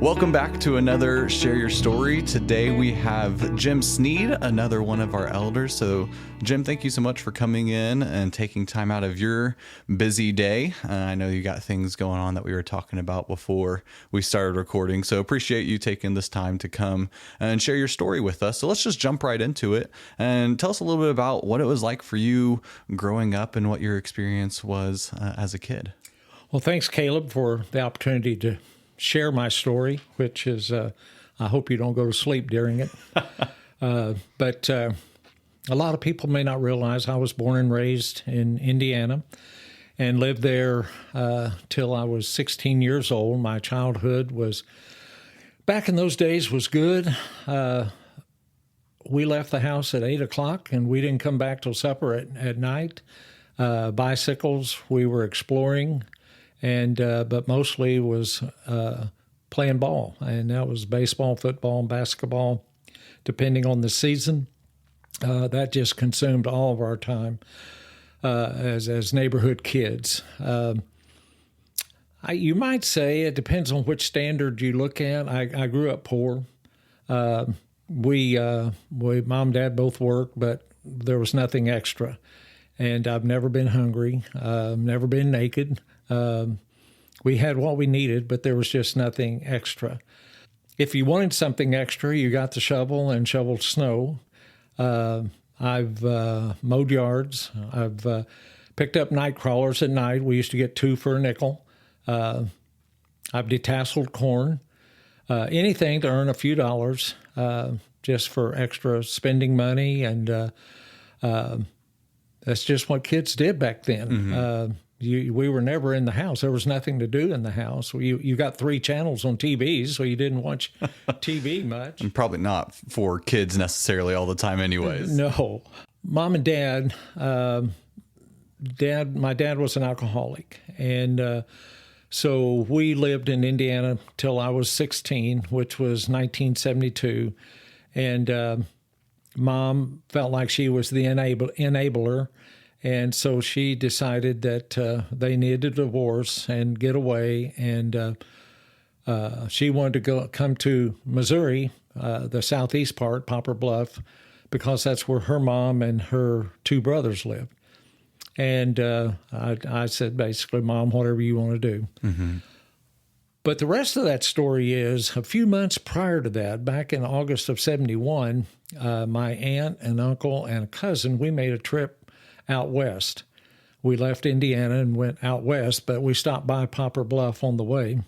Welcome back to another Share Your Story. Today we have Jim Sneed, another one of our elders. So Jim, thank you so much for coming in and taking time out of your busy day. I know you got things going on that we were talking about before we started recording. So appreciate you taking this time to come and share your story with us. So let's just jump right into it and tell us a little bit about what it was like for you growing up and what your experience was as a kid. Well, thanks, Caleb, for the opportunity to share my story, which is, I hope you don't go to sleep during it. But a lot of people may not realize I was born and raised in Indiana and lived there till I was 16 years old. My childhood was, back in those days, was good. We left the house at 8 o'clock and we didn't come back till supper at night. Bicycles, we were exploring. And but mostly was playing ball, and that was baseball, football, and basketball, depending on the season. That just consumed all of our time as neighborhood kids. You might say it depends on which standard you look at. I grew up poor. We mom and dad both worked, but there was nothing extra. And I've never been hungry, never been naked. We had what we needed, but there was just nothing extra. If you wanted something extra, you got the shovel and shoveled snow. I've mowed yards. I've picked up night crawlers at night. We used to get 2 for a nickel. I've detasseled corn. Anything to earn a few dollars just for extra spending money, and that's just what kids did back then. Mm-hmm. We were never in the house. There was nothing to do in the house. You got 3 channels on TVs, so you didn't watch TV much. And probably not for kids necessarily all the time anyways. No. Mom and Dad, my dad was an alcoholic. And so we lived in Indiana till I was 16, which was 1972. And Mom felt like she was the enabler. And so she decided that they needed a divorce and get away. And she wanted to come to Missouri, the southeast part, Poplar Bluff, because that's where her mom and her 2 brothers lived. And I said, basically, Mom, whatever you want to do. Mm-hmm. But the rest of that story is a few months prior to that, back in August of 71, my aunt and uncle and a cousin, we made a trip out west. We left Indiana and went out west, but we stopped by Poplar Bluff on the way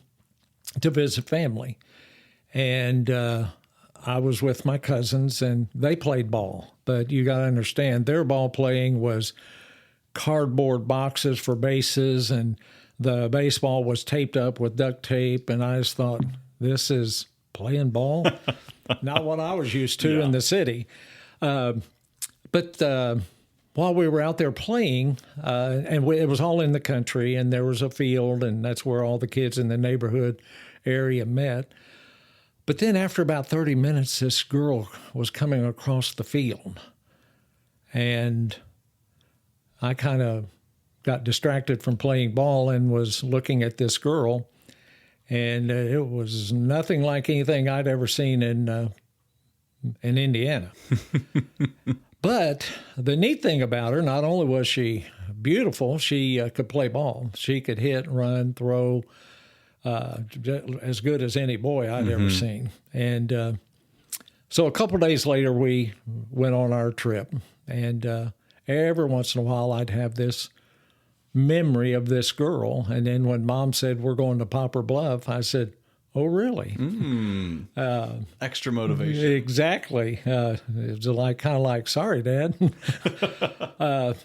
to visit family. And I was with my cousins, and they played ball. But you got to understand, their ball playing was cardboard boxes for bases, and the baseball was taped up with duct tape. And I just thought, this is playing ball? Not what I was used to in the city. But while we were out there playing, it was all in the country, and there was a field, and that's where all the kids in the neighborhood area met. But then after about 30 minutes, this girl was coming across the field, and I kind of got distracted from playing ball and was looking at this girl, and it was nothing like anything I'd ever seen in Indiana. But the neat thing about her, not only was she beautiful, she could play ball. She could hit, run, throw, as good as any boy I'd ever seen. And so a couple of days later, we went on our trip. And every once in a while, I'd have this memory of this girl. And then when Mom said, we're going to Poplar Bluff, I said, oh, really? Extra motivation. Exactly. It was kind of like, sorry, Dad.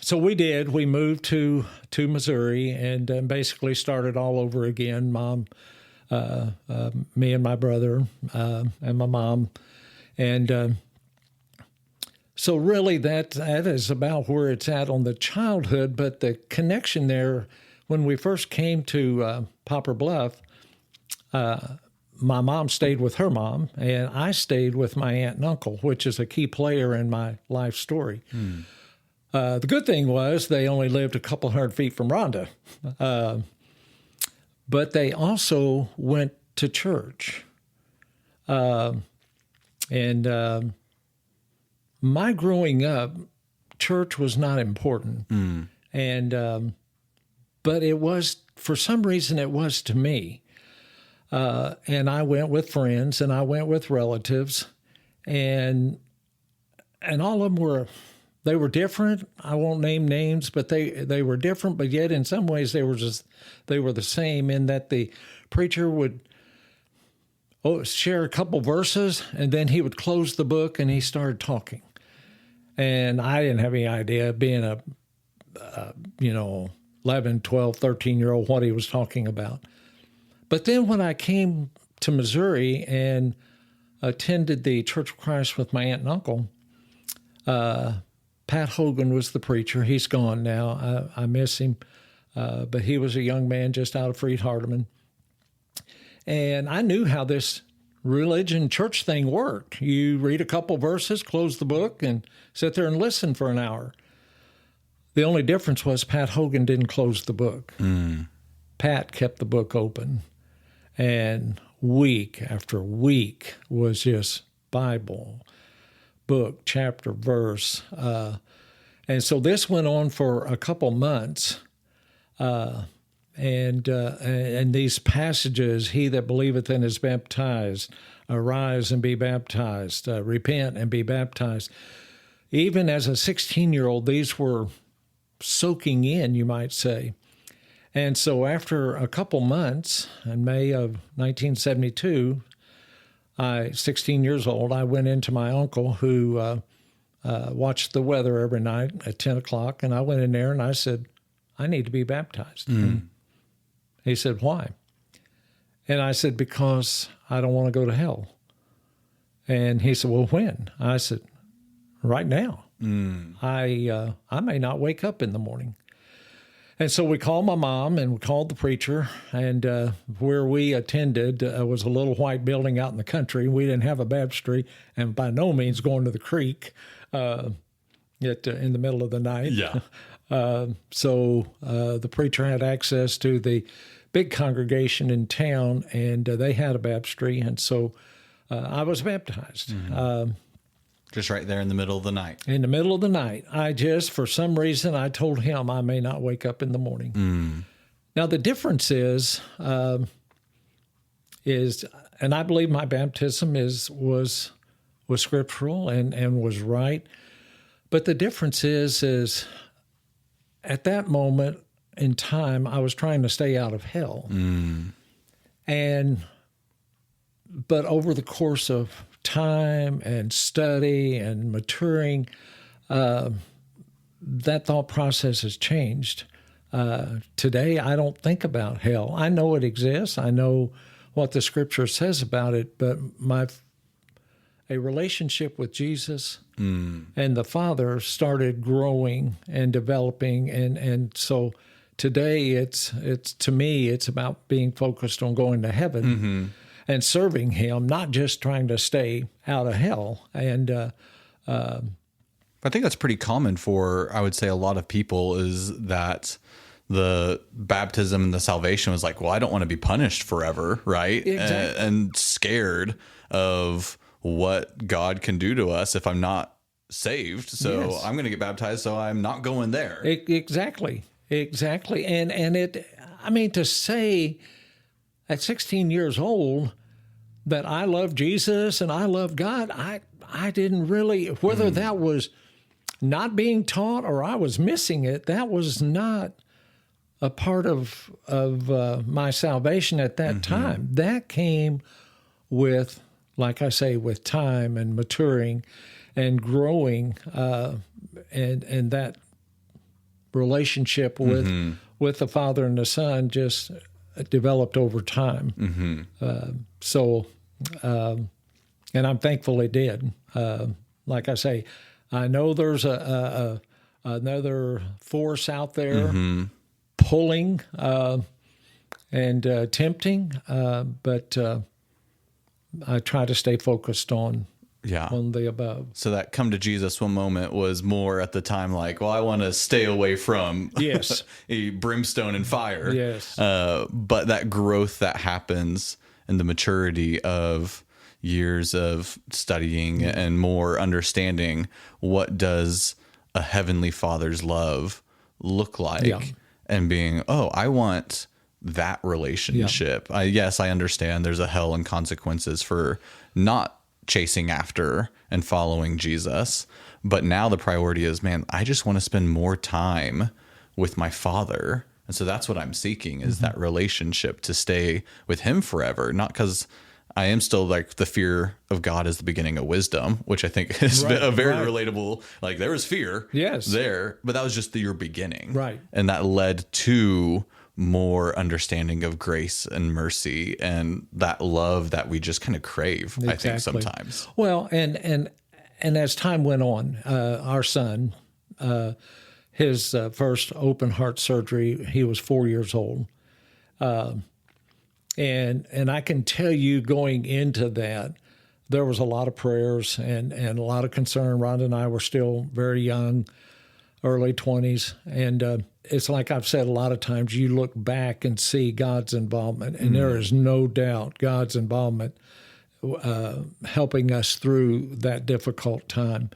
So we did. We moved to Missouri and basically started all over again. Mom, me and my brother, and my mom. And so really that is about where it's at on the childhood. But the connection there, when we first came to Poplar Bluff, my mom stayed with her mom, and I stayed with my aunt and uncle, which is a key player in my life story. The good thing was they only lived a couple hundred feet from Rhonda, but they also went to church. And my growing up, church was not important. And but it was, for some reason, it was to me. And I went with friends and I went with relatives, and all of them they were different. I won't name names, but they were different, but yet in some ways they were the same, in that the preacher would share a couple verses and then he would close the book and he started talking. And I didn't have any idea, being a 11, 12, 13-year-old, what he was talking about. But then when I came to Missouri and attended the Church of Christ with my aunt and uncle, Pat Hogan was the preacher. He's gone now. I miss him. But he was a young man just out of Freed-Hardeman. And I knew how this religion church thing worked. You read a couple verses, close the book, and sit there and listen for an hour. The only difference was Pat Hogan didn't close the book. Pat kept the book open. And week after week was just Bible, book, chapter, verse. And so this went on for a couple months. And these passages, he that believeth and is baptized, arise and be baptized, repent and be baptized. Even as a 16-year-old, these were soaking in, you might say. And so after a couple months, in May of 1972, 16 years old, I went into my uncle, who watched the weather every night at 10 o'clock, and I went in there and I said, I need to be baptized. He said, why? And I said, because I don't want to go to hell. And he said, well, when? I said, right now. I may not wake up in the morning. And so we called my mom and we called the preacher, and where we attended was a little white building out in the country. We didn't have a baptistry, and by no means going to the creek in the middle of the night. Yeah. So the preacher had access to the big congregation in town, and they had a baptistry, and so I was baptized. Just right there in the middle of the night. In the middle of the night. For some reason, I told him I may not wake up in the morning. Now, the difference is, and I believe my baptism was scriptural and was right, but the difference is at that moment in time, I was trying to stay out of hell. But over the course of time and study and maturing, that thought process has changed. Today, I don't think about hell. I know it exists. I know what the Scripture says about it, but a relationship with Jesus and the Father started growing and developing, and so today it's to me it's about being focused on going to heaven and serving Him, not just trying to stay out of hell. And I think that's pretty common for, I would say, a lot of people, is that the baptism and the salvation was like, well, I don't want to be punished forever, right? Exactly. And scared of what God can do to us if I'm not saved. So Yes. I'm going to get baptized, so I'm not going there. Exactly. And to say at 16 years old that I love Jesus and I love God, I didn't really, whether that was not being taught or I was missing it, that was not a part of my salvation at that time. That came with, like I say, with time and maturing and growing, and that relationship with the Father and the Son just developed over time. And I'm thankful it did. Like I say, I know there's another force out there pulling and tempting, but I try to stay focused on the above. So that come to Jesus one moment was more at the time like, well, I want to stay away from a brimstone and fire. Yes. But that growth that happens and the maturity of, years of studying and more understanding, what does a heavenly Father's love look like? Yeah. And being, oh, I want that relationship. Yes, I understand there's a hell and consequences for not chasing after and following Jesus. But now the priority is, man, I just want to spend more time with my Father. And so that's what I'm seeking, is that relationship, to stay with him forever. Not because I am still like, the fear of God is the beginning of wisdom, which I think is a very relatable, like there was fear there, but that was just your beginning. Right. And that led to more understanding of grace and mercy and that love that we just kind of crave, I think sometimes. Well, and as time went on, our son, his first open heart surgery, he was 4 years old. And I can tell you, going into that, there was a lot of prayers and a lot of concern. Rhonda and I were still very young, early 20s. And it's like I've said a lot of times, you look back and see God's involvement, and there is no doubt God's involvement helping us through that difficult time.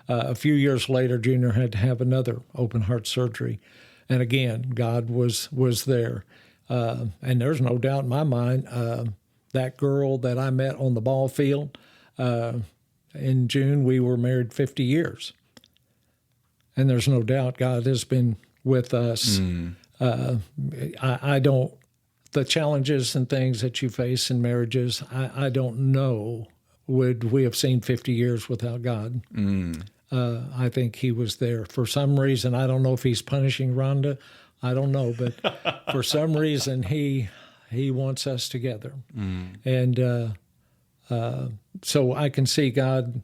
A few years later, Junior had to have another open heart surgery. And again, God was there. And there's no doubt in my mind, that girl that I met on the ball field, in June, we were married 50 years. And there's no doubt God has been with us. I don't, the challenges and things that you face in marriages, I don't know, would we have seen 50 years without God. I think he was there. For some reason, I don't know if he's punishing Rhonda, I don't know, but for some reason, he wants us together. And so I can see God,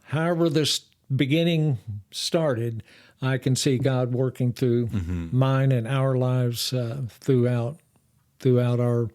however this beginning started, I can see God working through mine and our lives throughout our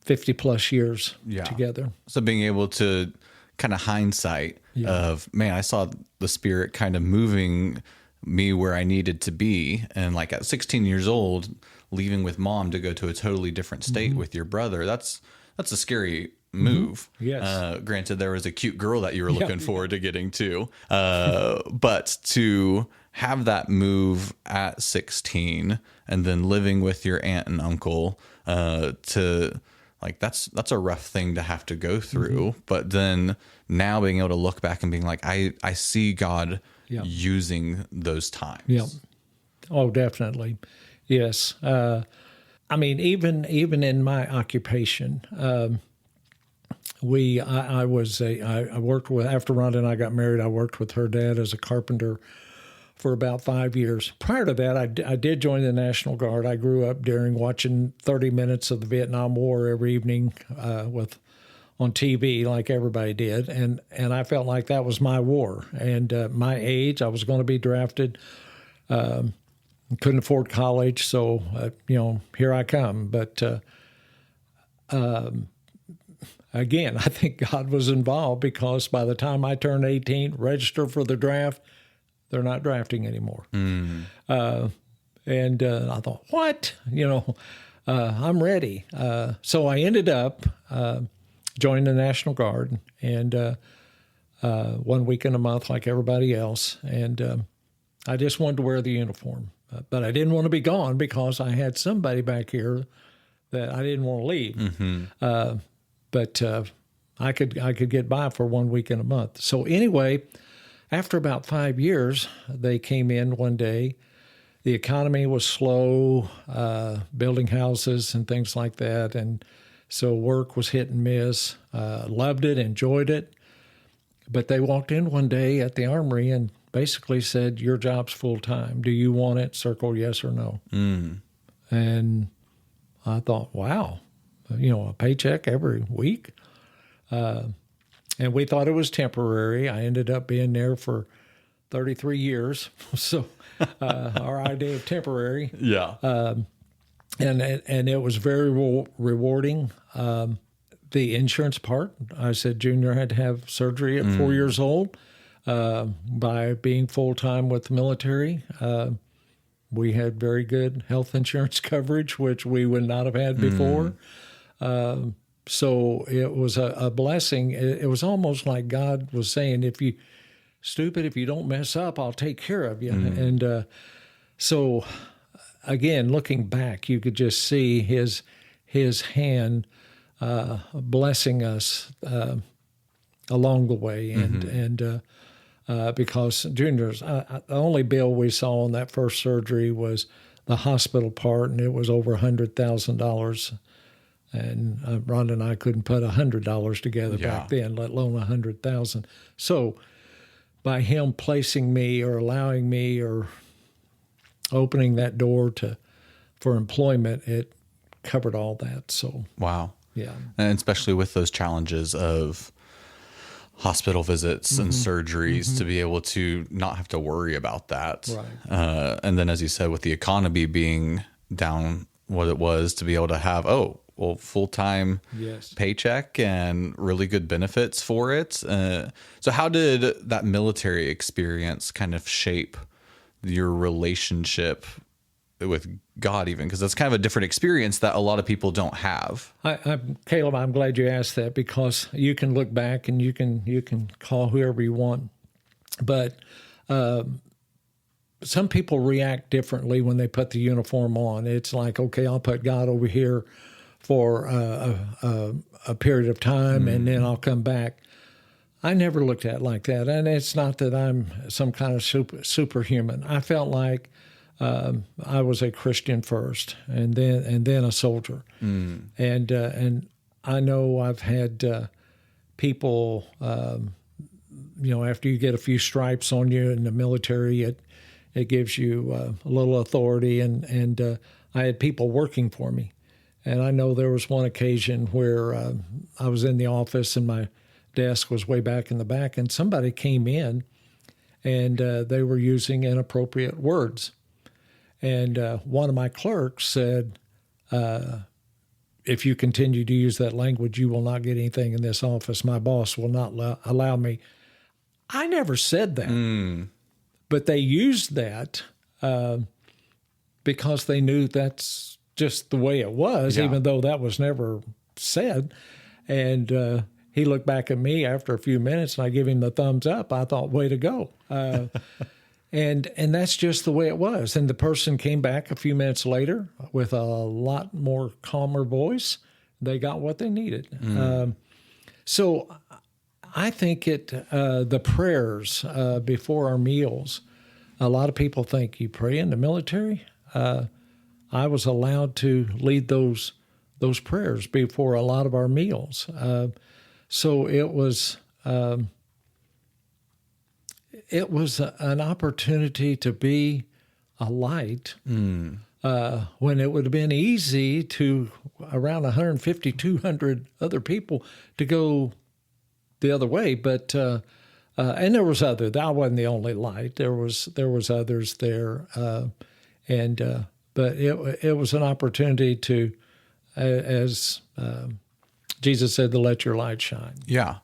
50-plus years together. So being able to kind of hindsight of, man, I saw the Spirit kind of moving me where I needed to be. And like at 16 years old, leaving with mom to go to a totally different state with your brother, that's a scary move. Yes. Granted, there was a cute girl that you were looking forward to getting to. But to have that move at 16 and then living with your aunt and uncle, to like, that's a rough thing to have to go through. But then now being able to look back and being like, I see God using those times. Yeah. Oh, definitely. Yes. I mean, even in my occupation, I worked with, after Rhonda and I got married, I worked with her dad as a carpenter for about 5 years. Prior to that, I did join the National Guard. I grew up during watching 30 minutes of the Vietnam War every evening on TV, like everybody did, and I felt like that was my war. And my age, I was going to be drafted. Couldn't afford college, so here I come. But again, I think God was involved, because by the time I turned 18, register for the draft, they're not drafting anymore. And I thought, what? I'm ready. So I ended up joining the National Guard, and 1 weekend a month like everybody else. And I just wanted to wear the uniform. But I didn't want to be gone, because I had somebody back here that I didn't want to leave. But I could get by for 1 weekend a month. So anyway, after about 5 years, they came in one day. The economy was slow, building houses and things like that. And so work was hit and miss. Loved it, enjoyed it. But they walked in one day at the armory and basically said, your job's full-time. Do you want it? Circle yes or no. And I thought, wow, a paycheck every week. And we thought it was temporary. I ended up being there for 33 years. So our idea of temporary. Yeah. And it was very rewarding. The insurance part, I said Junior had to have surgery at 4 years old. By being full-time with the military, we had very good health insurance coverage, which we would not have had before. So it was a blessing. It was almost like God was saying, if you don't mess up, I'll take care of you. And so again, looking back, you could just see his hand blessing us along the way. And because Junior's, the only bill we saw on that first surgery was the hospital part, and it was over $100,000. And Rhonda and I couldn't put $100 together back then, let alone $100,000. So by him placing me or allowing me or opening that door for employment, it covered all that. So wow. Yeah. And especially with those challenges of hospital visits and surgeries, to be able to not have to worry about that. Right. And then, as you said, with the economy being down what it was, to be able to have, full-time paycheck and really good benefits for it. So how did that military experience kind of shape your relationship with God, even? Because that's kind of a different experience that a lot of people don't have. Caleb, I'm glad you asked that, because you can look back and you can call whoever you want, but some people react differently when they put the uniform on. It's like, okay, I'll put God over here for a period of time, and then I'll come back. I never looked at it like that, and it's not that I'm some kind of superhuman. I felt like I was a Christian first, and then a soldier, and I know I've had people, after you get a few stripes on you in the military, it gives you a little authority, and I had people working for me. And I know there was one occasion where I was in the office and my desk was way back in the back, and somebody came in and they were using inappropriate words. And one of my clerks said, if you continue to use that language, you will not get anything in this office. My boss will not allow me. I never said that, but they used that because they knew that's just the way it was, even though that was never said. And he looked back at me after a few minutes, and I gave him the thumbs up. I thought, way to go. And that's just the way it was. And the person came back a few minutes later with a lot more calmer voice. They got what they needed. So I think the prayers before our meals, a lot of people think, you pray in the military? I was allowed to lead those prayers before a lot of our meals. So it was an opportunity to be a light when it would have been easy to around 150, 200 other people to go the other way. But and there was others. I wasn't the only light. There was others there, but it was an opportunity to, as Jesus said, to let your light shine. Yeah.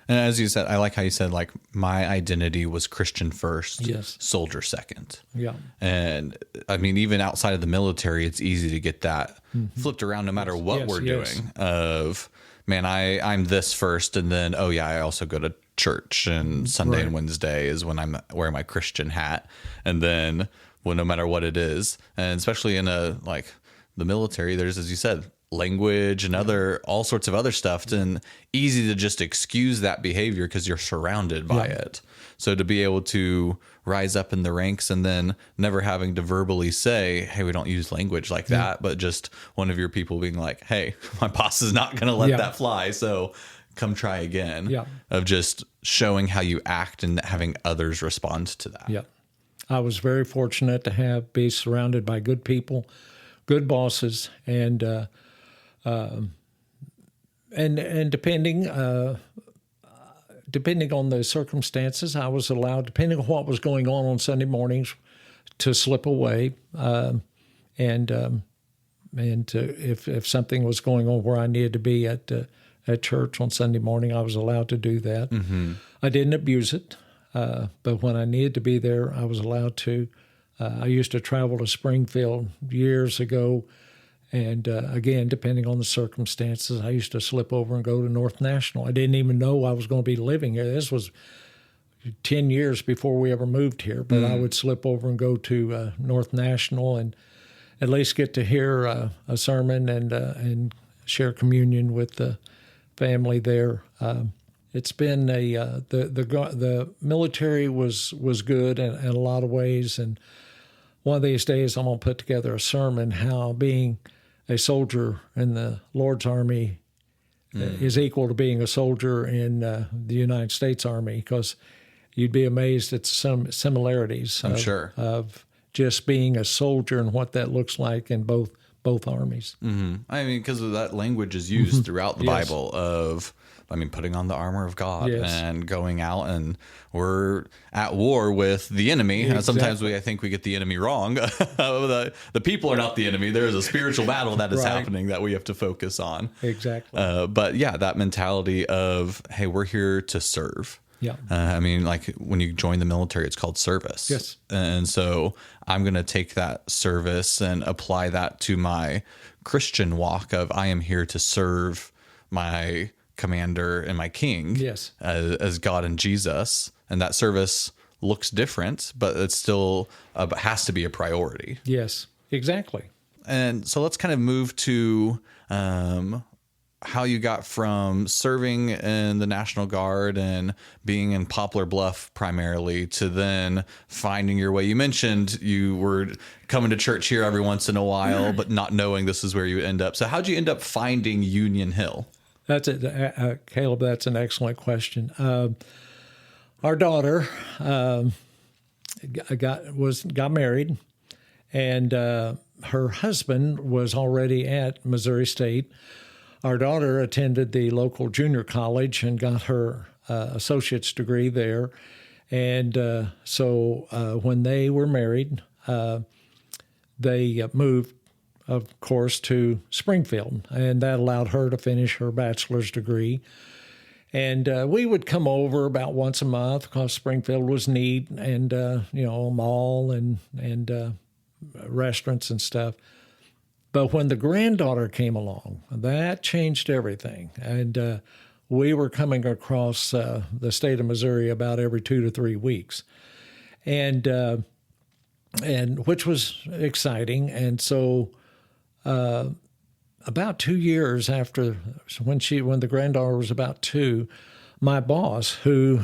And as you said, I like how you said, like, my identity was Christian first, soldier second. Yeah. And I mean, even outside of the military, it's easy to get that flipped around no matter what we're doing of, man, I'm this first. And then, I also go to church, and Sunday and Wednesday is when I'm wearing my Christian hat. And then, well, no matter what it is, and especially in the military, there's, as you said, language and all sorts of other stuff, and easy to just excuse that behavior because you're surrounded by it. So to be able to rise up in the ranks and then never having to verbally say, hey, we don't use language like that, but just one of your people being like, hey, my boss is not going to let that fly, so come try again. Of just showing how you act and having others respond to that. I was very fortunate to be surrounded by good people, good bosses, and depending on the circumstances, I was allowed, depending on what was going on Sunday mornings, to slip away, and if something was going on where I needed to be at church on Sunday morning, I was allowed to do that. I didn't abuse it. But when I needed to be there, I was allowed to. I used to travel to Springfield years ago, And again, depending on the circumstances, I used to slip over and go to North National. I didn't even know I was going to be living here. This was 10 years before we ever moved here, but I would slip over and go to North National and at least get to hear a sermon and share communion with the family there. It's been the military was good in a lot of ways, and one of these days I'm going to put together a sermon how being a soldier in the Lord's Army is equal to being a soldier in the United States Army, because you'd be amazed at some similarities. I'm sure. Of just being a soldier and what that looks like in both armies. Mm-hmm. I mean, because that language is used throughout the Bible of, putting on the armor of God and going out, and we're at war with the enemy. Exactly. Sometimes I think we get the enemy wrong. The people are not the enemy. There is a spiritual battle that is happening that we have to focus on. Exactly. But yeah, that mentality of, hey, we're here to serve. Yeah. Like when you join the military, it's called service. Yes. And so I'm going to take that service and apply that to my Christian walk of, I am here to serve my commander and my king. Yes. As God and Jesus. And that service looks different, but it still has to be a priority. Yes, exactly. And so let's kind of move to how you got from serving in the National Guard and being in Poplar Bluff primarily to then finding your way. You mentioned you were coming to church here every once in a while, but not knowing this is where you end up. So how'd you end up finding Union Hill? That's it, Caleb. That's an excellent question. Our daughter got married, and her husband was already at Missouri State. Our daughter attended the local junior college and got her associate's degree there. And so when they were married, they moved, of course, to Springfield, and that allowed her to finish her bachelor's degree. And we would come over about once a month because Springfield was neat, and a mall and restaurants and stuff. But when the granddaughter came along, that changed everything. And we were coming across the state of Missouri about every 2 to 3 weeks, and which was exciting. And so about 2 years after, when the granddaughter was about 2, my boss, who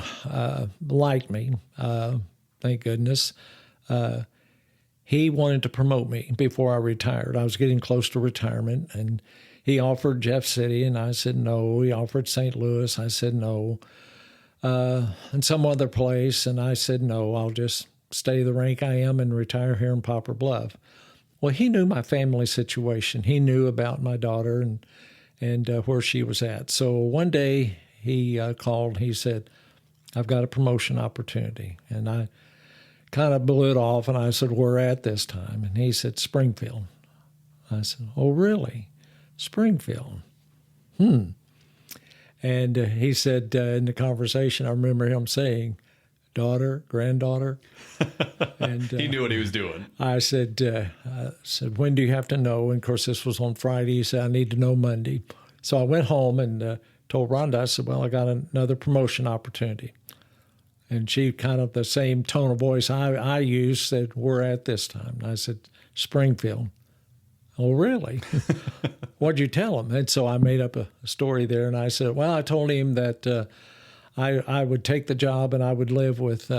liked me, thank goodness, he wanted to promote me before I retired. I was getting close to retirement, and he offered Jeff City, and I said no. He offered St. Louis. I said no. And some other place, and I said no. I'll just stay the rank I am and retire here in Poplar Bluff. Well, he knew my family situation. He knew about my daughter and where she was at. So one day he called. He said, "I've got a promotion opportunity," and I kind of blew it off, and I said, "Where at this time?" And he said, "Springfield." I said, "Oh, really? Springfield? And he said in the conversation, I remember him saying, "Daughter, granddaughter." And he knew what he was doing. I said, "When do you have to know?" And of course, this was on Friday. He said, "I need to know Monday." So I went home and told Rhonda, I said, "Well, I got another promotion opportunity." And she, kind of the same tone of voice I used, said, "We're at this time." And I said, "Springfield." "Oh, really?" "What'd you tell him?" And so I made up a story there, and I said, "Well, I told him that I would take the job and I would live with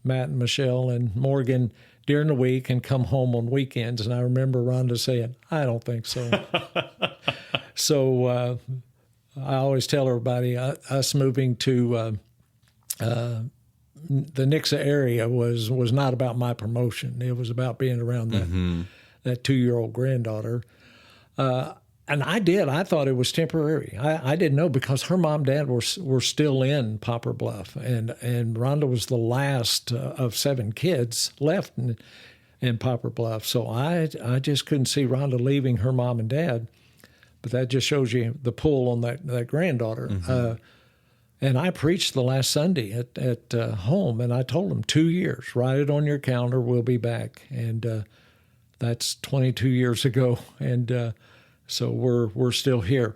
Matt and Michelle and Morgan during the week and come home on weekends." And I remember Rhonda saying, "I don't think so." So I always tell everybody, us moving to the Nixa area was not about my promotion. It was about being around that 2-year-old granddaughter. And I thought it was temporary. I didn't know, because her mom and dad were still in Poplar Bluff, and Rhonda was the last of 7 kids left in Poplar Bluff. So I just couldn't see Rhonda leaving her mom and dad. But that just shows you the pull on that granddaughter. And I preached the last Sunday at home, and I told them 2 years, write it on your calendar, we'll be back. And That's 22 years ago, and so we're still here.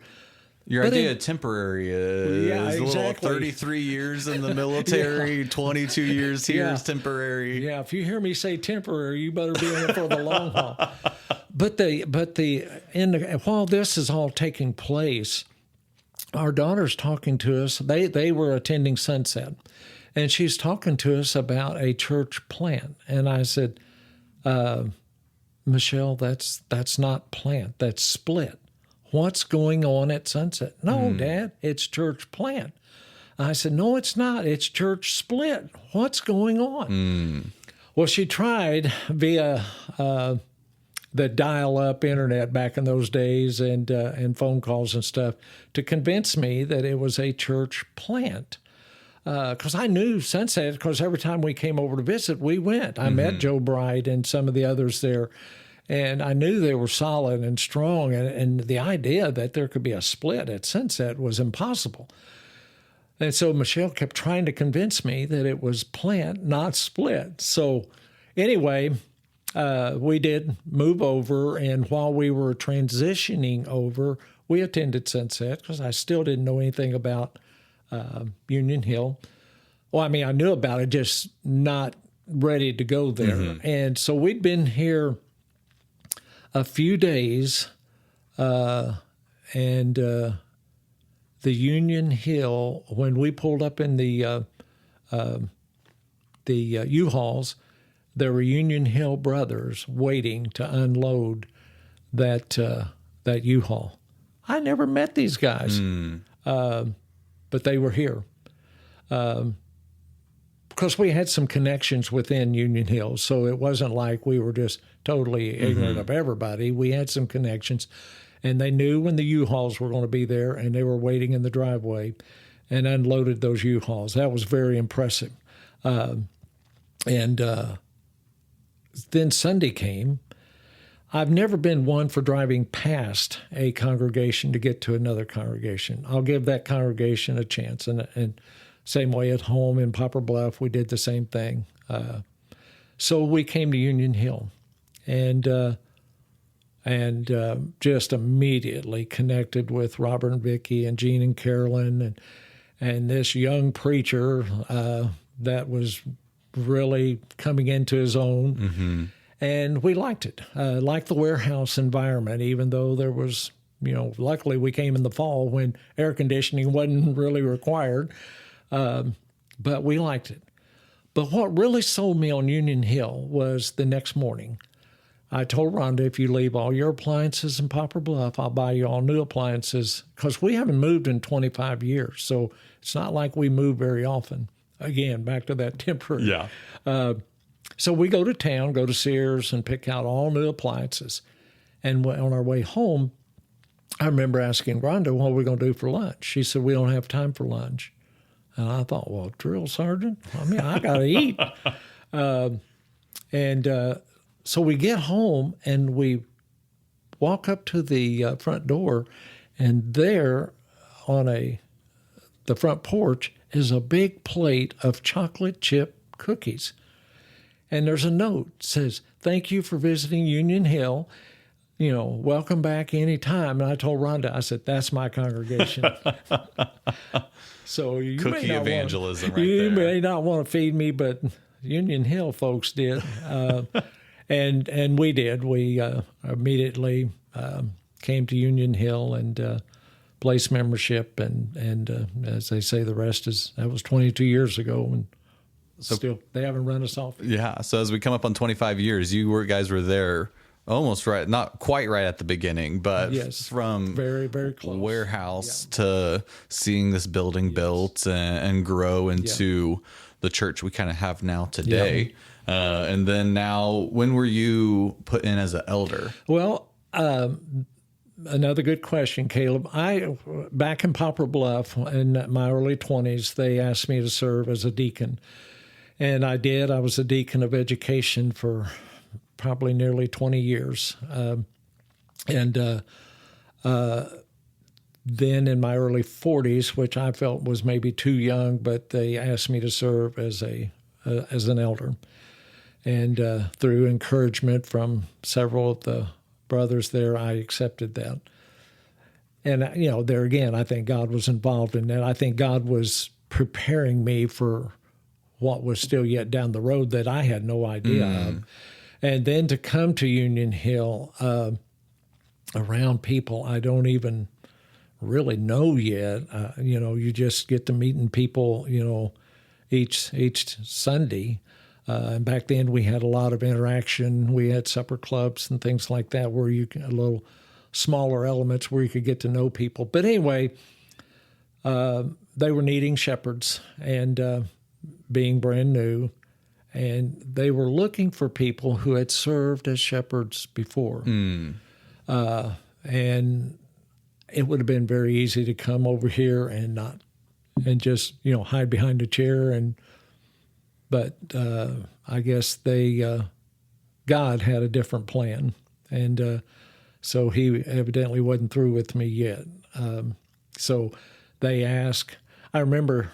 Your idea of temporary is a little 33 years in the military, 22 years here is temporary. Yeah, if you hear me say temporary, you better be in it for the long haul. While this is all taking place, our daughter's talking to us. They were attending Sunset, and she's talking to us about a church plant. And I said, Michelle, that's not plant, that's split. What's going on at Sunset? No, Dad, it's church plant. I said, no, it's not. It's church split. What's going on? Well, she tried via the dial-up internet back in those days and phone calls and stuff to convince me that it was a church plant. Because I knew Sunset, because every time we came over to visit, we went. I met Joe Bright and some of the others there. And I knew they were solid and strong, and the idea that there could be a split at Sunset was impossible. And so Michelle kept trying to convince me that it was plant, not split. So anyway, we did move over, and while we were transitioning over, we attended Sunset because I still didn't know anything about Union Hill. Well, I mean, I knew about it, just not ready to go there. And so we'd been here a few days, and the Union Hill, when we pulled up in the U-Hauls, there were Union Hill brothers waiting to unload that U-Haul. I never met these guys, but they were here. Because we had some connections within Union Hill, so it wasn't like we were just totally ignorant of everybody. We had some connections, and they knew when the U-Hauls were going to be there, and they were waiting in the driveway and unloaded those U-Hauls. That was very impressive. And then Sunday came. I've never been one for driving past a congregation to get to another congregation. I'll give that congregation a chance, and same way at home in Poplar Bluff, we did the same thing. So we came to Union Hill, and just immediately connected with Robert and Vicki and Gene and Carolyn and this young preacher that was really coming into his own. And we liked it. Liked the warehouse environment, even though there was, luckily we came in the fall when air conditioning wasn't really required. But we liked it. But what really sold me on Union Hill was the next morning. I told Rhonda, if you leave all your appliances in Poplar Bluff, I'll buy you all new appliances, because we haven't moved in 25 years. So it's not like we move very often. Again, back to that temporary. Yeah. So we go to town, go to Sears, and pick out all new appliances. And on our way home, I remember asking Rhonda, what are we going to do for lunch? She said, we don't have time for lunch. And I thought, well, drill sergeant? I mean, I got to eat. So we get home, and we walk up to the front door, and there on the front porch is a big plate of chocolate chip cookies. And there's a note that says, thank you for visiting Union Hill. Welcome back anytime. And I told Rhonda, I said, that's my congregation. So you Cookie evangelism right you there. may not want to feed me, but Union Hill folks did. And we did. We immediately came to Union Hill and placed membership. And as they say, the rest that was 22 years ago. And still, they haven't run us off. Yeah. So as we come up on 25 years, guys were there almost right, not quite right at the beginning, but yes, from very, very close warehouse to seeing this building built and grow into the church we kind of have now today. And then now, when were you put in as an elder? Well, another good question, Caleb. Back in Poplar Bluff in my early 20s, they asked me to serve as a deacon. And I did. I was a deacon of education for probably nearly 20 years. Then in my early 40s, which I felt was maybe too young, but they asked me to serve as an elder. And through encouragement from several of the brothers there, I accepted that. And, there again, I think God was involved in that. I think God was preparing me for what was still yet down the road that I had no idea of. And then to come to Union Hill around people I don't even really know yet. You just get to meeting people, each Sunday. And back then we had a lot of interaction. We had supper clubs and things like that where a little smaller elements where you could get to know people. But anyway, they were needing shepherds and being brand new. And they were looking for people who had served as shepherds before. And it would have been very easy to come over here and just hide behind a chair but I guess God had a different plan, and so He evidently wasn't through with me yet. So they asked. I remember,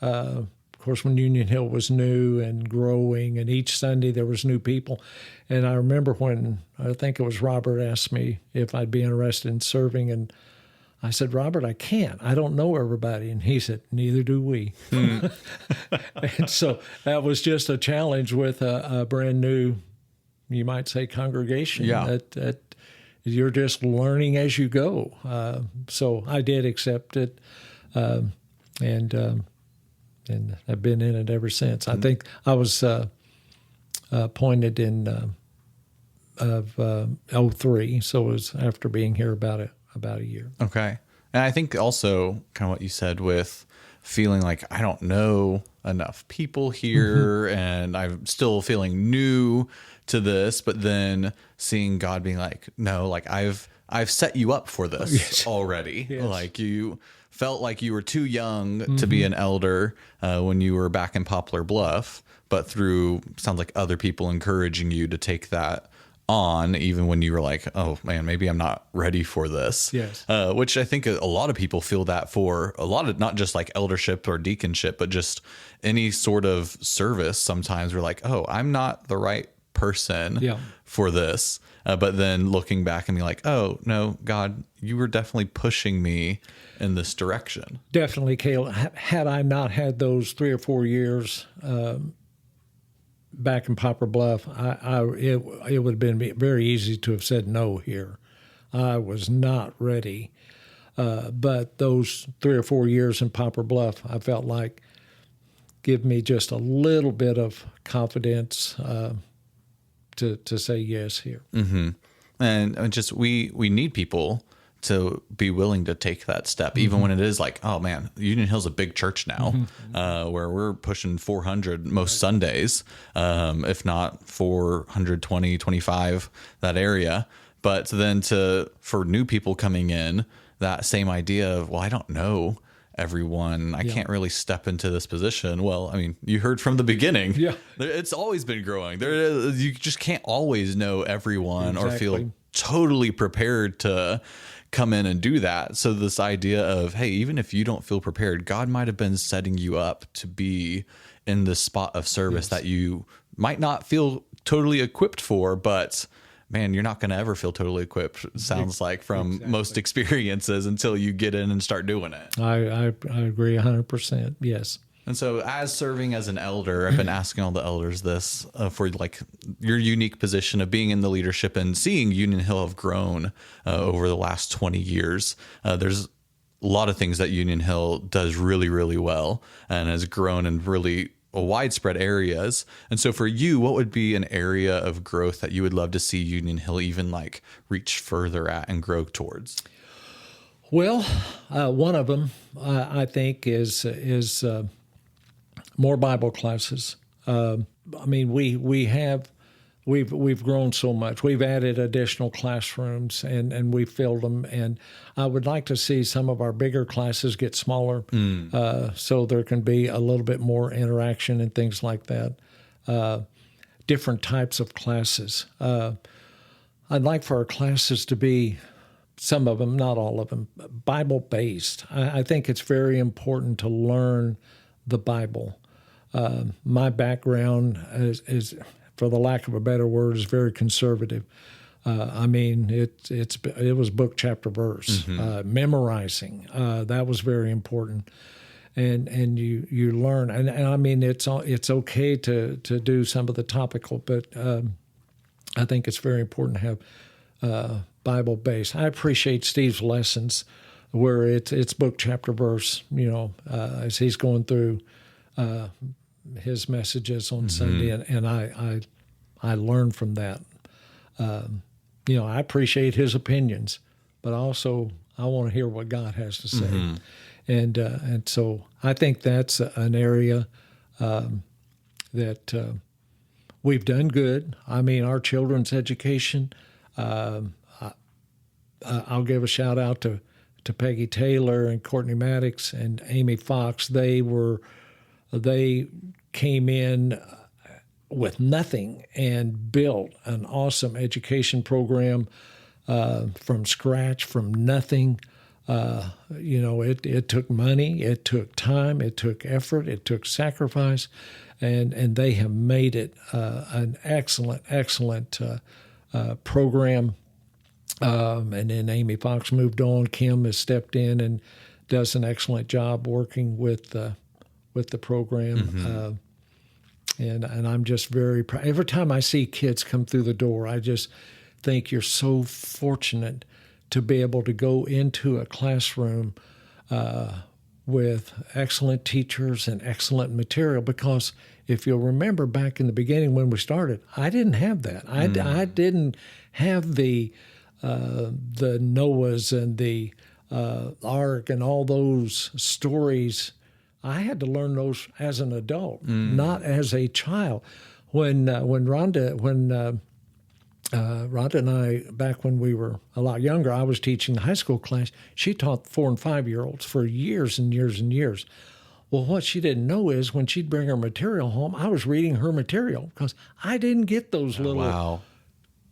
of course, when Union Hill was new and growing, and each Sunday there was new people. And I remember when I think it was Robert asked me if I'd be interested in serving, and I said, Robert, I can't. I don't know everybody. And he said, neither do we. And so that was just a challenge with a brand new, you might say, congregation. Yeah. That you're just learning as you go. So I did accept it, and I've been in it ever since. I think I was appointed in of 03, so it was after being here about a year. Okay. And I think also kind of what you said with feeling like I don't know enough people here and I'm still feeling new to this, but then seeing God being like, no, like I've set you up for this already. Yes. Like you felt like you were too young to be an elder when you were back in Poplar Bluff, but through sounds like other people encouraging you to take that on, even when you were like, oh man, maybe I'm not ready for this. Yes. Which I think a lot of people feel that for a lot of, not just like eldership or deaconship, but just any sort of service. Sometimes we're like, oh, I'm not the right person for this. But then looking back and be like, oh no, God, you were definitely pushing me in this direction. Definitely, Caleb. Had I not had those 3 or 4 years back in Poplar Bluff, it would have been very easy to have said no here. I was not ready. But those 3 or 4 years in Poplar Bluff, I felt like give me just a little bit of confidence to say yes here. Mm-hmm. And just we need people to be willing to take that step, even when it is like, oh man, Union Hill's a big church now, where we're pushing 400 most Sundays, if not 420, 25, that area. But then for new people coming in, that same idea of, well, I don't know everyone. I can't really step into this position. Well, I mean, you heard from the beginning. Yeah. It's always been growing. You just can't always know everyone or feel totally prepared to come in and do that. So this idea of, hey, even if you don't feel prepared, God might have been setting you up to be in this spot of service that you might not feel totally equipped for, but man, you're not going to ever feel totally equipped, it sounds like, from most experiences until you get in and start doing it. I agree 100%. Yes. And so as serving as an elder, I've been asking all the elders this for like your unique position of being in the leadership and seeing Union Hill have grown over the last 20 years. There's a lot of things that Union Hill does really, really well and has grown in really widespread areas. And so for you, what would be an area of growth that you would love to see Union Hill even like reach further at and grow towards? Well, one of them I think is more Bible classes. I mean, we've grown so much. We've added additional classrooms and we've filled them. And I would like to see some of our bigger classes get smaller, so there can be a little bit more interaction and things like that. Different types of classes. I'd like for our classes to be, some of them, not all of them, Bible-based. I think it's very important to learn the Bible. My background is for the lack of a better word, is very conservative. I mean, it was book, chapter, verse, memorizing. That was very important, and you learn. And I mean, it's okay to do some of the topical, but I think it's very important to have Bible based. I appreciate Steve's lessons where it's book, chapter, verse. As he's going through his messages on Sunday, and I learn from that. I appreciate his opinions, but also I want to hear what God has to say. And so I think that's an area that we've done good. I mean, our children's education, I'll give a shout out to Peggy Taylor and Courtney Maddox and Amy Fox. They came in with nothing and built an awesome education program from scratch, from nothing. It took money, it took time, it took effort, it took sacrifice, and they have made it an excellent program. And then Amy Fox moved on. Kim has stepped in and does an excellent job working with the program. And I'm just very proud. Every time I see kids come through the door, I just think you're so fortunate to be able to go into a classroom with excellent teachers and excellent material. Because if you'll remember back in the beginning when we started, I didn't have that. I didn't have the Noahs and the Ark and all those stories. I had to learn those as an adult, not as a child. When Rhonda and I, back when we were a lot younger, I was teaching the high school class. She taught 4 and 5-year-olds for years and years and years. Well, what she didn't know is when she'd bring her material home, I was reading her material because I didn't get those little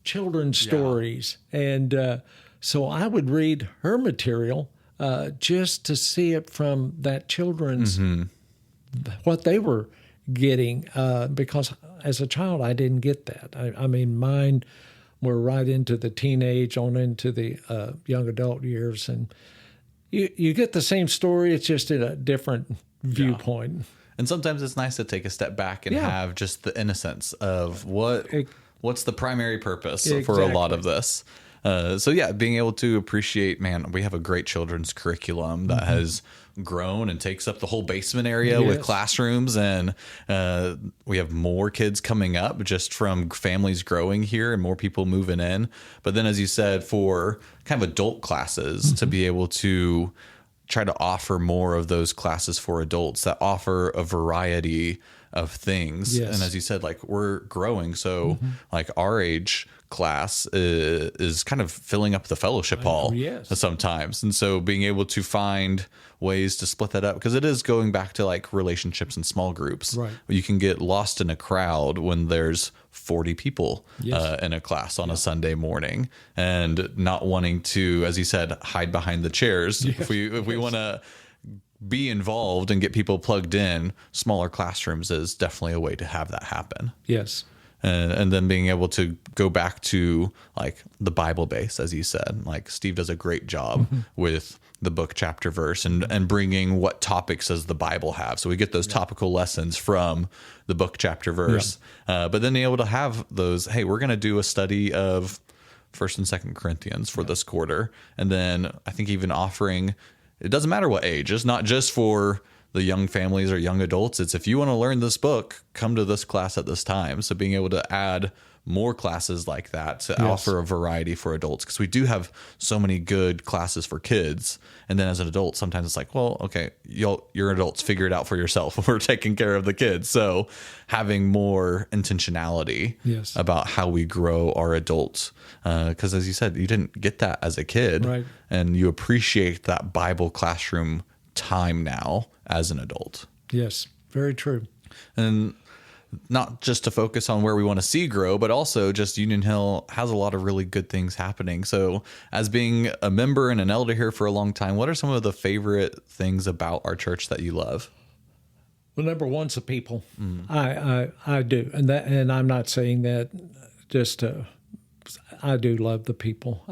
children's stories. And so I would read her material just to see it from that children's, what they were getting, because as a child, I didn't get that. I mean, mine were right into the teenage, on into the young adult years. And you get the same story, it's just in a different viewpoint. And sometimes it's nice to take a step back and have just the innocence of what's the primary purpose for a lot of this. Being able to appreciate, man, we have a great children's curriculum that has grown and takes up the whole basement area with classrooms. And we have more kids coming up just from families growing here and more people moving in. But then, as you said, for kind of adult classes to be able to try to offer more of those classes for adults that offer a variety of things. And as you said, like, we're growing. So like our age class is kind of filling up the fellowship hall sometimes. And so being able to find ways to split that up, because it is going back to like relationships and small groups. Right. You can get lost in a crowd when there's 40 people in a class on a Sunday morning, and not wanting to, as you said, hide behind the chairs. If we want to be involved and get people plugged in, smaller classrooms is definitely a way to have that happen. Yes. And then being able to go back to like the Bible base, as you said, like Steve does a great job with the book, chapter, verse, and bringing what topics does the Bible have. So we get those topical lessons from the book, chapter, verse, but then being able to have those, hey, we're going to do a study of 1st and 2nd Corinthians for this quarter. And then I think even offering, it doesn't matter what age, it's not just for the young families or young adults. It's if you want to learn this book, come to this class at this time. So being able to add more classes like that to offer a variety for adults, because we do have so many good classes for kids. And then as an adult, sometimes it's like, well, okay, you're adults, figure it out for yourself. We're taking care of the kids. So having more intentionality about how we grow our adults. Because as you said, you didn't get that as a kid. Right. And you appreciate that Bible classroom time now as an adult. Yes, very true. And not just to focus on where we want to see grow, but also just Union Hill has a lot of really good things happening. So as being a member and an elder here for a long time, what are some of the favorite things about our church that you love? Well, number one's the people. I do, and I'm not saying that just I do love the people.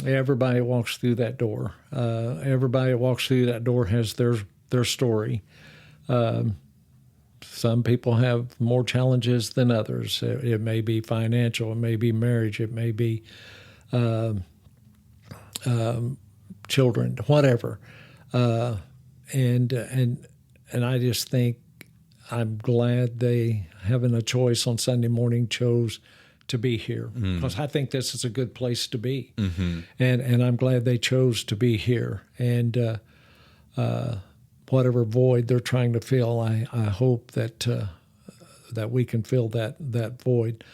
Everybody walks through that door. Everybody walks through that door has their story. Some people have more challenges than others. It may be financial, it may be marriage, it may be children, whatever. And I just think I'm glad they, having a choice on Sunday morning, chose to be here, because I think this is a good place to be. And I'm glad they chose to be here. And whatever void they're trying to fill, I hope that that we can fill that void.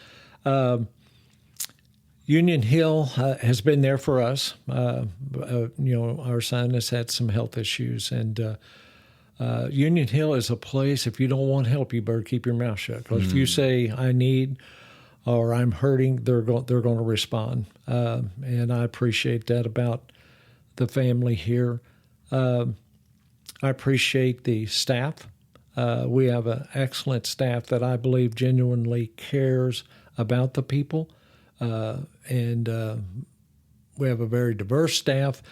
Union Hill has been there for us. Our son has had some health issues, and Union Hill is a place, if you don't want help, you better keep your mouth shut. Because if you say, I need or I'm hurting, they're going to respond. And I appreciate that about the family here. I appreciate the staff. We have an excellent staff that I believe genuinely cares about the people. And we have a very diverse staff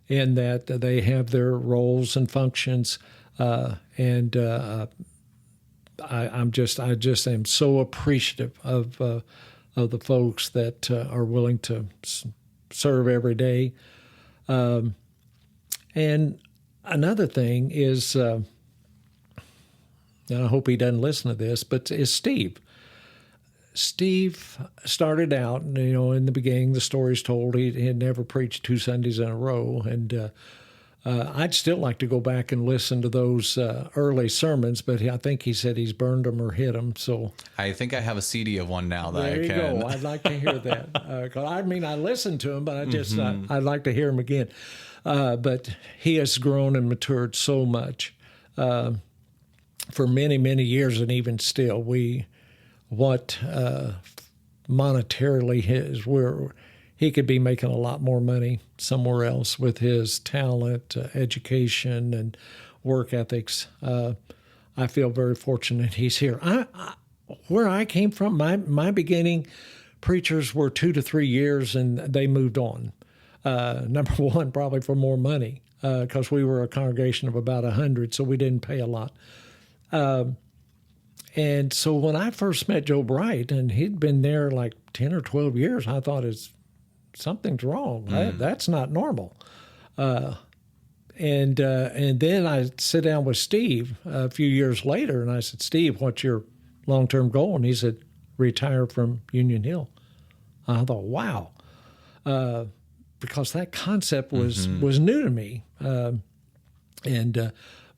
in that they have their roles and functions. I just am so appreciative of the folks that are willing to serve every day. And another thing is, and I hope he doesn't listen to this, but is Steve. Steve started out, in the beginning, the story's told, he had never preached 2 Sundays in a row, and I'd still like to go back and listen to those early sermons, but I think he said he's burned them or hid them. So I think I have a CD of one now that there I you can. go. I'd like to hear that. 'Cause I listened to him, but I'd like to hear him again. But he has grown and matured so much for many, many years, and even still, monetarily he could be making a lot more money somewhere else with his talent, education, and work ethics. I feel very fortunate he's here. Where I came from, my beginning preachers were 2 to 3 years, and they moved on. Number one, probably for more money, because we were a congregation of about 100, so we didn't pay a lot. And so when I first met Joe Bright, and he'd been there like 10 or 12 years, I thought, something's wrong. That's not normal. And then I sit down with Steve a few years later, and I said, Steve, what's your long-term goal? And he said, retire from Union Hill. I thought, wow. Because that concept was new to me.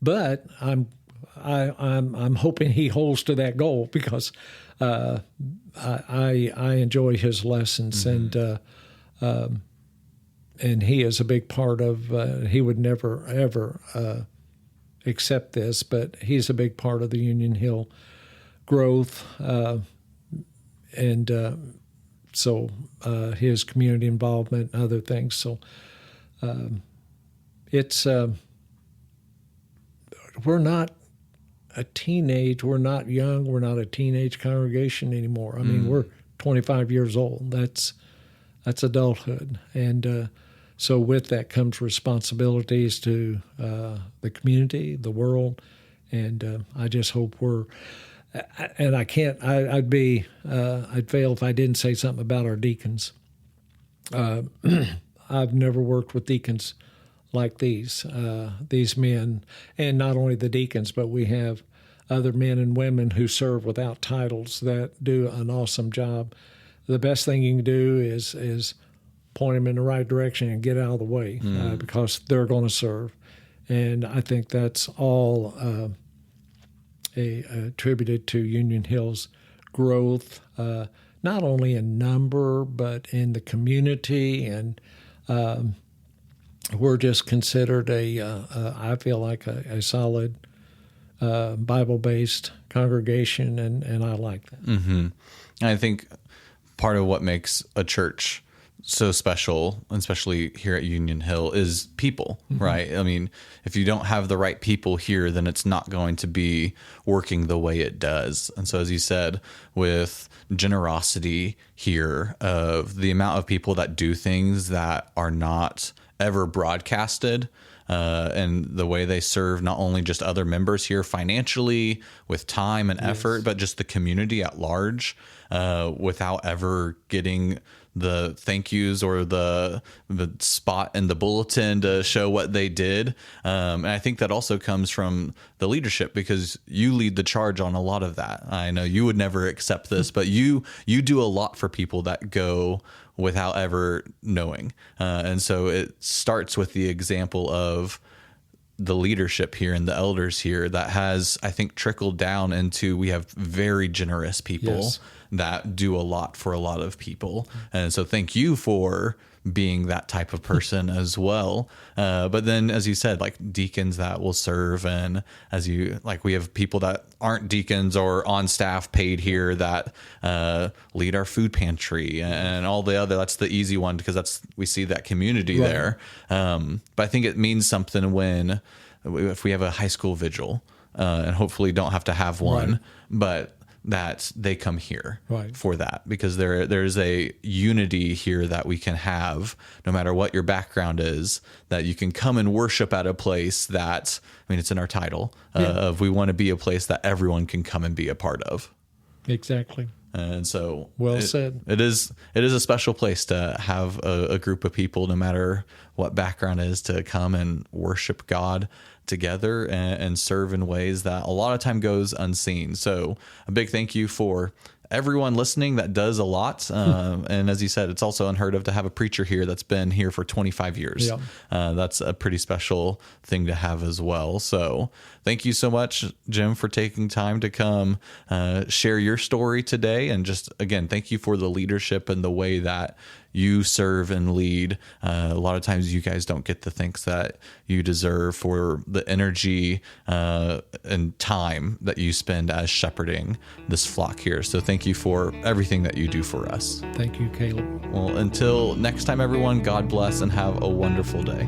But I'm hoping he holds to that goal, because I enjoy his lessons, and he is a big part of. He would never ever accept this, but he's a big part of the Union Hill growth, and so his community involvement and other things. So it's we're not we're not young, we're not a teenage congregation anymore. I mean, we're 25 years old. That's adulthood. And so with that comes responsibilities to the community, the world, and I just hope and I can't, I'd fail if I didn't say something about our deacons. I've never worked with deacons like these men, and not only the deacons, but we have other men and women who serve without titles that do an awesome job. The best thing you can do is point them in the right direction and get out of the way, because they're going to serve. And I think that's all attributed to Union Hill's growth, not only in number, but in the community. And we're just considered I feel like a solid Bible-based congregation, and I like that. And I think part of what makes a church so special, especially here at Union Hill, is people, right? I mean, if you don't have the right people here, then it's not going to be working the way it does. And so, as you said, with generosity here, of the amount of people that do things that are not ever broadcasted, and the way they serve not only just other members here financially with time and effort, but just the community at large, without ever getting the thank yous or the spot in the bulletin to show what they did. And I think that also comes from the leadership, because you lead the charge on a lot of that. I know you would never accept this, but you do a lot for people that go without ever knowing. And so it starts with the example of the leadership here and the elders here that has, I think, trickled down into, we have very generous people that do a lot for a lot of people. And so thank you for being that type of person as well. But then, as you said, like deacons that will serve, and we have people that aren't deacons or on staff paid here that lead our food pantry and all the other. That's the easy one, because we see that community there. But I think it means something if we have a high school vigil, and hopefully don't have to have one, but that they come here for that, because there's a unity here that we can have no matter what your background is, that you can come and worship at a place that, I mean, it's in our title of, we want to be a place that everyone can come and be a part of. Exactly. And so said. It is a special place to have a group of people, no matter what background is, to come and worship God together and serve in ways that a lot of time goes unseen. So a big thank you for everyone listening that does a lot. And as you said, it's also unheard of to have a preacher here that's been here for 25 years. That's a pretty special thing to have as well. So thank you so much, Jim, for taking time to come share your story today. And just, again, thank you for the leadership and the way that you serve and lead. A lot of times you guys don't get the thanks that you deserve for the energy and time that you spend as shepherding this flock here. So thank you for everything that you do for us. Thank you, Caleb. Well, until next time, everyone, God bless and have a wonderful day.